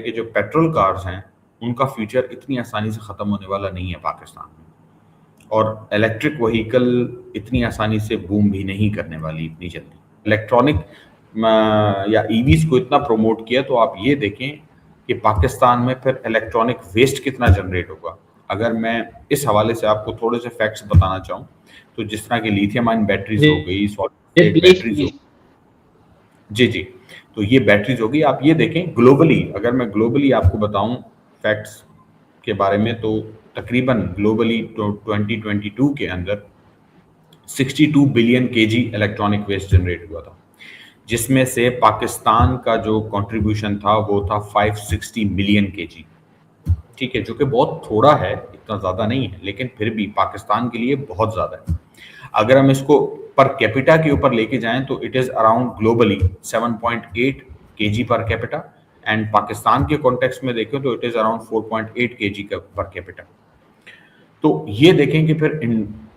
कि जो petrol cars हैं उनका फ्यूचर इतनी आसानी से ख़त्म होने वाला नहीं है पाकिस्तान में, और इलेक्ट्रिक व्हीकल इतनी आसानी से बूम भी नहीं करने वाली इतनी जल्दी। इलेक्ट्रॉनिक या ईवीज को इतना प्रमोट किया, तो आप ये देखें कि पाकिस्तान में फिर इलेक्ट्रॉनिक वेस्ट कितना जनरेट होगा। अगर मैं इस हवाले से आपको थोड़े से फैक्ट्स बताना चाहूँ, तो जिस तरह की लिथियम आयन बैटरीज जी हो गई, सॉलिड जी स्टेट प्लीज बैटरीज हो, प्लीज। जी जी, तो ये बैटरीज होगी। आप ये देखें ग्लोबली, अगर मैं ग्लोबली आपको बताऊं फैक्ट्स के बारे में, तो तकरीबन ग्लोबली 2022 के अंदर 62 billion KG electronic waste generate हुआ था, जिसमें से पाकिस्तान का जो कंट्रीब्यूशन था वो था 560 मिलियन केजी। ठीक है, जो कि बहुत थोड़ा है, इतना ज़्यादा नहीं है, लेकिन फिर भी पाकिस्तान के लिए बहुत ज़्यादा है। अगर हम इसको पर कैपिटा के ऊपर लेके जाएं तो it is around globally 7.8 KG per capita, and Pakistan के कॉन्टेक्स्ट में देखें तो इट इज़ अराउंड 4.8 केजी का पर कैपिटा। तो ये देखें कि फिर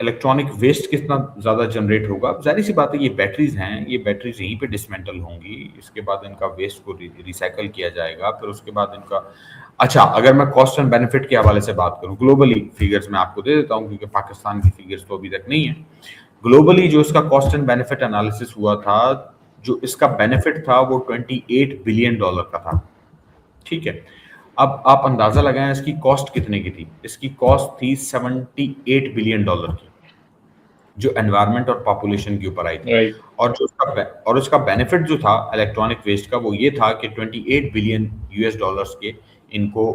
इलेक्ट्रॉनिक वेस्ट कितना ज़्यादा जनरेट होगा। ज़ाहिर सी बात है, ये बैटरीज हैं, ये बैटरीज यहीं पे डिसमेंटल होंगी, इसके बाद इनका वेस्ट को रिसाइकल किया जाएगा, फिर उसके बाद इनका। अच्छा, अगर मैं कॉस्ट एंड बेनिफिट के हवाले से बात करूं, ग्लोबली फिगर्स मैं आपको दे देता हूं क्योंकि पाकिस्तान की फिगर्स तो अभी तक नहीं है। ग्लोबली जो इसका कॉस्ट एंड बेनिफिट एनालिसिस हुआ था, जो इसका बेनिफिट था वो $28 बिलियन का था। ठीक है, अब आप अंदाजा लगाएं इसकी कॉस्ट कितने की थी। इसकी कॉस्ट थी $78 बिलियन की, जो एनवायरनमेंट और पॉपुलेशन के ऊपर आई थी। राइट। और उसका बेनिफिट जो था इलेक्ट्रॉनिक वेस्ट का, वो ये था कि 28 बिलियन यूएस डॉलर्स के इनको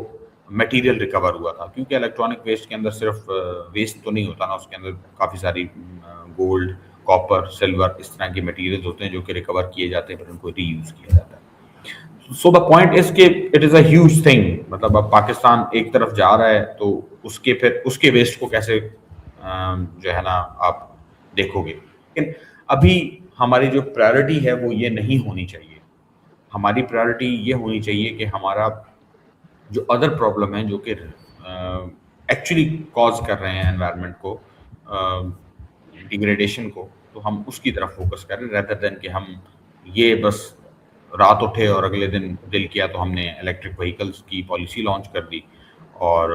मटेरियल रिकवर हुआ था, क्योंकि इलेक्ट्रॉनिक वेस्ट के अंदर सिर्फ वेस्ट तो नहीं होता ना, उसके अंदर काफ़ी सारी गोल्ड, कॉपर, सिल्वर, इस तरह के मटेरियल होते हैं जो कि रिकवर किए जाते हैं, फिर उनको रीयूज किया जाता है। सो द पॉइंट इज कि it is a huge thing. मतलब अब पाकिस्तान एक तरफ जा रहा है, तो उसके फिर उसके वेस्ट को कैसे जो है ना आप देखोगे। लेकिन अभी हमारी जो प्रायोरिटी है वो ये नहीं होनी चाहिए। हमारी प्रायोरिटी ये होनी चाहिए कि हमारा जो अदर प्रॉब्लम है, जो कि एक्चुअली कॉज कर रहे हैं एनवायरनमेंट को, डिग्रेडेशन को, तो हम उसकी तरफ फोकस करें, रेदर देन कि हम ये बस रात उठे और अगले दिन दिल किया तो हमने इलेक्ट्रिक व्हीकल्स की पॉलिसी लॉन्च कर दी और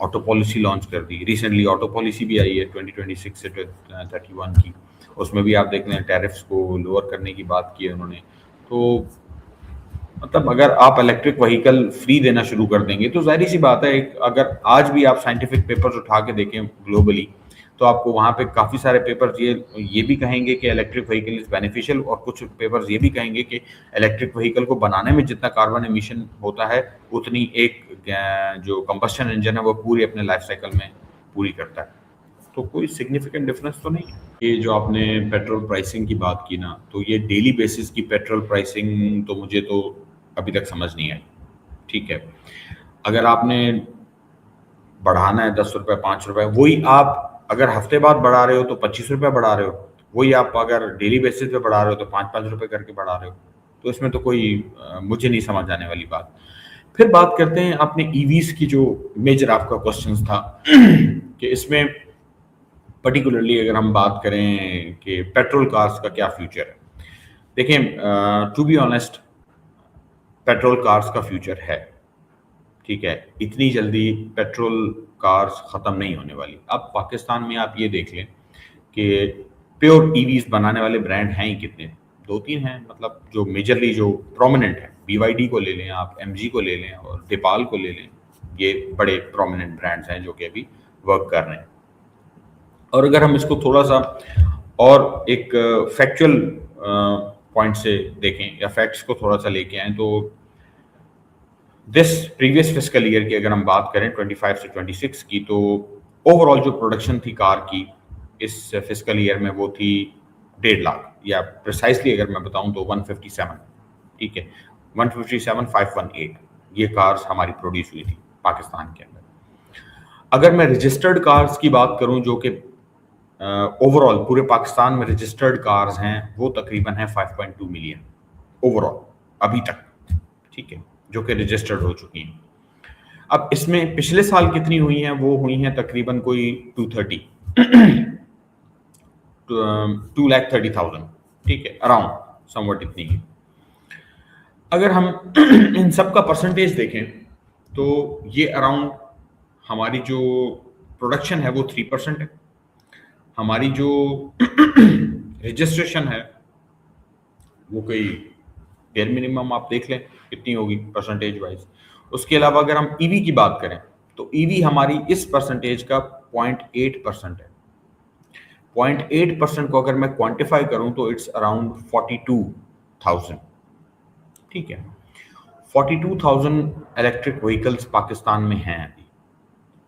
ऑटो पॉलिसी लॉन्च कर दी। रिसेंटली ऑटो पॉलिसी भी आई है 2026 से 31 की, उसमें भी आप देख लें टैरिफ्स को लोअर करने की बात की है उन्होंने। तो मतलब अगर आप इलेक्ट्रिक व्हीकल फ्री देना शुरू कर देंगे तो जाहिर सी बात है, अगर आज भी आप साइंटिफिक पेपर्स उठा के देखें ग्लोबली, तो आपको वहाँ पे काफ़ी सारे पेपर्स ये भी कहेंगे कि इलेक्ट्रिक व्हीकल इज़ बेनिफिशियल, और कुछ पेपर्स ये भी कहेंगे कि इलेक्ट्रिक व्हीकल को बनाने में जितना कार्बन एमिशन होता है, उतनी एक जो कंबस्शन इंजन है वो पूरी अपने लाइफ साइकिल में पूरी करता है। तो कोई सिग्निफिकेंट डिफरेंस तो नहीं है। ये जो आपने पेट्रोल प्राइसिंग की बात की ना, तो ये डेली बेसिस की पेट्रोल प्राइसिंग तो मुझे तो अभी तक समझ नहीं आई। ठीक है, अगर आपने बढ़ाना है 10 रुपए, 5 रुपए, वही आप अगर हफ्ते बाद बढ़ा रहे हो तो 25 रुपए बढ़ा रहे हो, वही आप अगर डेली बेसिस पे बढ़ा रहे हो तो 5-5 रुपए करके बढ़ा रहे हो। तो इसमें तो कोई मुझे नहीं समझ आने वाली बात। फिर बात करते हैं अपने ईवीज की, जो मेजर आपका क्वेश्चन था कि इसमें पर्टिकुलरली अगर हम बात करें कि पेट्रोल कार्स का क्या फ्यूचर है। देखें, to be honest, petrol cars का फ्यूचर है। ठीक है, इतनी जल्दी पेट्रोल कार्स ख़त्म नहीं होने वाली। अब पाकिस्तान में आप ये देख लें कि प्योर ईवीज बनाने वाले ब्रांड हैं ही कितने, 2-3 हैं। मतलब जो मेजरली जो प्रोमिनेंट है, BYD को ले लें आप, MG को ले लें और डिपाल को ले लें, ये बड़े प्रोमिनेंट ब्रांड्स हैं जो कि अभी वर्क कर रहे हैं। और अगर हम इसको थोड़ा सा और एक फैक्चुअल पॉइंट से देखें या फैक्ट्स को थोड़ा सा लेके आए, तो दिस प्रीवियस फिस्कल ईयर की अगर हम बात करें 25 से 26 की, तो ओवरऑल जो प्रोडक्शन थी कार की इस फिस्कल ईयर में वो थी 1.5 लाख, या प्रिसाइसली अगर मैं बताऊं तो 157। ठीक है, 157,518 ये कार्स हमारी प्रोड्यूस हुई थी पाकिस्तान के अंदर। अगर मैं रजिस्टर्ड कार्स की बात करूं, जो कि ओवरऑल पूरे पाकिस्तान में रजिस्टर्ड कार्स हैं, वो तकरीबन है 5.2 मिलियन ओवरऑल अभी तक। ठीक है, जो कि रजिस्टर्ड हो चुकी हैं। अब इसमें पिछले साल कितनी हुई हैं, वो हुई हैं तकरीबन कोई 230 2,30,000। ठीक है, अराउंड समवट इतनी है। अगर हम इन सब का परसेंटेज देखें तो ये अराउंड हमारी जो प्रोडक्शन है वो 3% है। हमारी जो रजिस्ट्रेशन है वो कोई बेयर मिनिमम आप देख लें कितनी होगी परसेंटेज वाइज। उसके अलावा अगर हम ईवी की बात करें तो ईवी हमारी इस परसेंटेज का 0.8% है। 0.8% को अगर मैं क्वांटिफाई करूं तो इट्स अराउंड 42,000। ठीक है, 42,000 इलेक्ट्रिक व्हीकल्स पाकिस्तान में हैं अभी।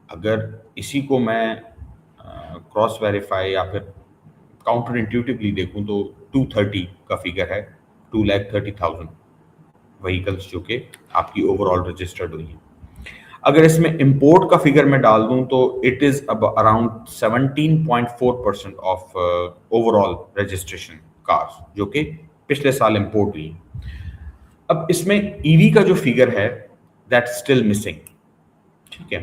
अगर इसी को मैं क्रॉस वेरीफाई या फिर काउंटर इंट्यूटिवली देखूं तो 230 का फिगर है, 2,30,000 व्हीकल्स जो कि आपकी ओवरऑल रजिस्टर्ड हुई है। अगर इसमें इंपोर्ट का फिगर मैं डाल दूं तो इट इज अब around 17.4% of overall registration cars जो कि पिछले साल इंपोर्ट हुई। अब इसमें ईवी का जो फिगर है दैट स्टिल मिसिंग। ठीक है,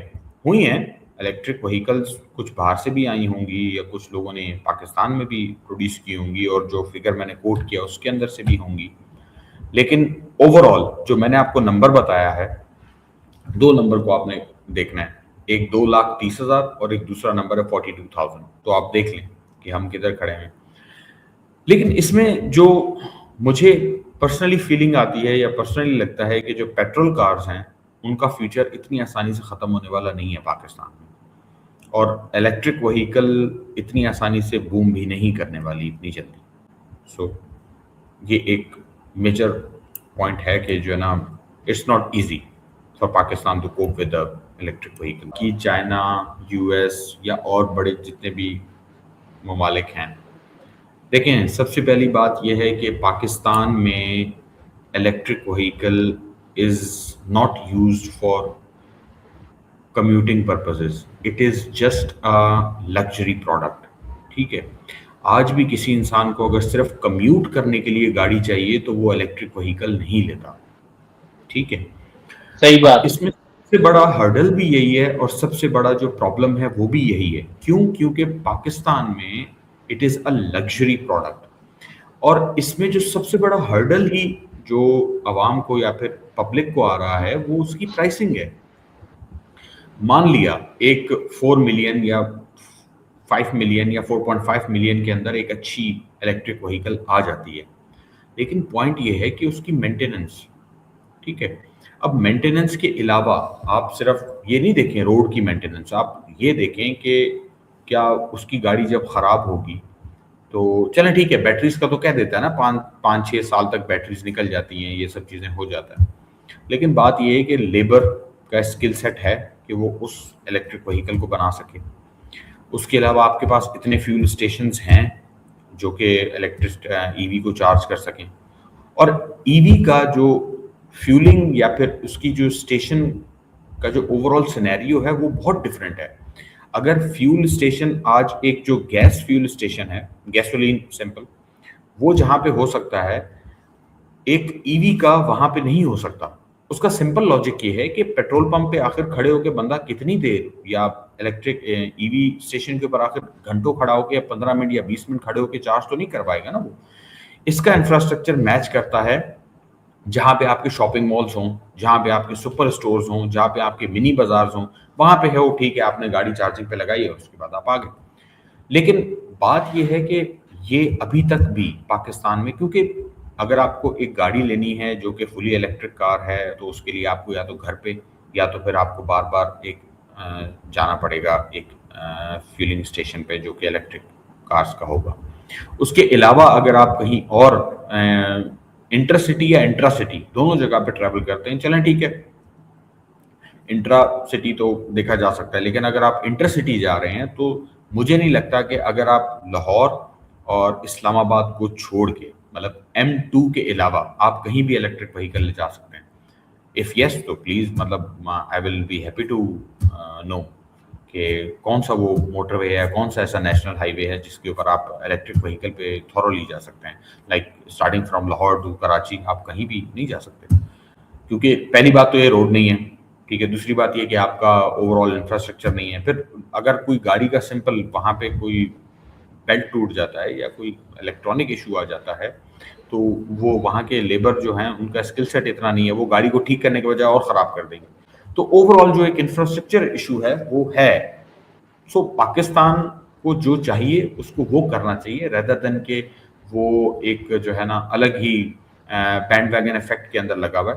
हुई हैं इलेक्ट्रिक व्हीकल्स, कुछ बाहर से भी आई होंगी या कुछ लोगों ने पाकिस्तान में भी प्रोड्यूस की होंगी और जो फिगर मैंने कोट किया उसके अंदर से भी होंगी। लेकिन ओवरऑल जो मैंने आपको नंबर बताया है, दो नंबर को आपने देखना है, एक 2,30,000 और एक दूसरा नंबर है 42,000। तो आप देख लें कि हम किधर खड़े हैं। लेकिन इसमें जो मुझे पर्सनली फीलिंग आती है या पर्सनली लगता है कि जो पेट्रोल कार्स हैं उनका फ्यूचर इतनी आसानी से ख़त्म होने वाला नहीं है पाकिस्तान में, और इलेक्ट्रिक व्हीकल इतनी आसानी से बूम भी नहीं करने वाली इतनी जल्दी। सो ये एक मेजर पॉइंट है कि जो है ना, it's not easy for Pakistan to cope with electric vehicle. कि चाइना, यूएस या और बड़े जितने भी ममालिक हैं, देखें सबसे पहली बात यह है कि पाकिस्तान में electric vehicle is not used for commuting purposes, it is just a luxury product. ठीक है, आज भी किसी इंसान को अगर सिर्फ कम्यूट करने के लिए गाड़ी चाहिए तो वो इलेक्ट्रिक व्हीकल नहीं लेता। ठीक है, सही अब बात। इसमें सबसे बड़ा हर्डल भी यही है और सबसे बड़ा जो प्रॉब्लम है वो भी यही है। क्यों? क्योंकि पाकिस्तान में it is a luxury product, और इसमें जो सबसे बड़ा हर्डल ही जो आवाम को या फिर पब्लिक को आ रहा है वो उसकी प्राइसिंग है। मान लिया एक 4 मिलियन या 5 मिलियन या 4.5 मिलियन के अंदर एक अच्छी इलेक्ट्रिक व्हीकल आ जाती है, लेकिन पॉइंट ये है कि उसकी मेंटेनेंस। ठीक है, अब मेंटेनेंस के अलावा आप सिर्फ ये नहीं देखें रोड की मेंटेनेंस, आप ये देखें कि क्या उसकी गाड़ी जब खराब होगी तो चलें ठीक है, बैटरीज का तो कह देता है ना, 5-6 साल तक बैटरीज निकल जाती हैं, ये सब चीज़ें हो जाता है। लेकिन बात ये है कि लेबर का स्किल सेट है कि वो उस इलेक्ट्रिक व्हीकल को बना सके। उसके अलावा आपके पास इतने फ्यूल स्टेशंस हैं जो कि इलेक्ट्रिक ईवी को चार्ज कर सकें, और ईवी का जो फ्यूलिंग या फिर उसकी जो स्टेशन का जो ओवरऑल सिनेरियो है वो बहुत डिफरेंट है। अगर फ्यूल स्टेशन आज एक जो गैस फ्यूल स्टेशन है, गैसोलीन सिंपल, वो जहाँ पे हो सकता है, एक ईवी का वहाँ पे नहीं हो सकता। उसका सिंपल लॉजिक ये है कि पेट्रोल पंप पे आखिर खड़े होकर बंदा कितनी देर, या इलेक्ट्रिक ईवी स्टेशन के ऊपर आखिर घंटों खड़ा होकर या 15 मिनट या 20 मिनट खड़े होकर चार्ज तो नहीं करवाएगा ना वो। इसका इंफ्रास्ट्रक्चर मैच करता है जहाँ पे आपके शॉपिंग मॉल्स हों, जहाँ पे आपके सुपर स्टोर्स हों, जहाँ पे आपके मिनी बाजार्स हों, वहाँ पे है वो ठीक है, आपने गाड़ी चार्जिंग पे लगाई है उसके बाद आप आ गए। लेकिन बात ये है कि ये अभी तक भी पाकिस्तान में, क्योंकि अगर आपको एक गाड़ी लेनी है जो कि फुली इलेक्ट्रिक कार है तो उसके लिए आपको या तो घर पे या तो फिर आपको बार बार एक जाना पड़ेगा एक फ्यूलिंग स्टेशन पे जो कि इलेक्ट्रिक कार्स का होगा। उसके अलावा अगर आप कहीं और इंटरसिटी या इंट्रा सिटी दोनों जगह पे ट्रैवल करते हैं, चलें ठीक है, इंट्रा सिटी तो देखा जा सकता है, लेकिन अगर आप इंटरसिटी जा रहे हैं तो मुझे नहीं लगता कि अगर आप लाहौर और इस्लामाबाद को छोड़ के, मतलब M2 के अलावा आप कहीं भी इलेक्ट्रिक व्हीकल ले जा सकते हैं। इफ़ यस तो प्लीज़, मतलब I will be happy to know कि कौन सा वो मोटरवे है, कौन सा ऐसा नेशनल हाईवे है जिसके ऊपर आप इलेक्ट्रिक व्हीकल पे थॉरोली जा सकते हैं। Like starting from Lahore to Karachi आप कहीं भी नहीं जा सकते, क्योंकि पहली बात तो ये रोड नहीं है, ठीक है, दूसरी बात ये कि आपका ओवरऑल इंफ्रास्ट्रक्चर नहीं है। फिर अगर कोई गाड़ी का सिंपल वहाँ पे कोई बेल्ट टूट जाता है या कोई इलेक्ट्रॉनिक इशू आ जाता है तो वो वहाँ के लेबर जो हैं, उनका स्किल सेट इतना नहीं है, वो गाड़ी को ठीक करने के बजाय और खराब कर देंगे। तो ओवरऑल जो एक इंफ्रास्ट्रक्चर इश्यू है, वो है। सो पाकिस्तान को जो चाहिए उसको वो करना चाहिए रेदर देन के वो एक जो है ना अलग ही बैंडवैगन इफेक्ट के अंदर लगा हुआ है।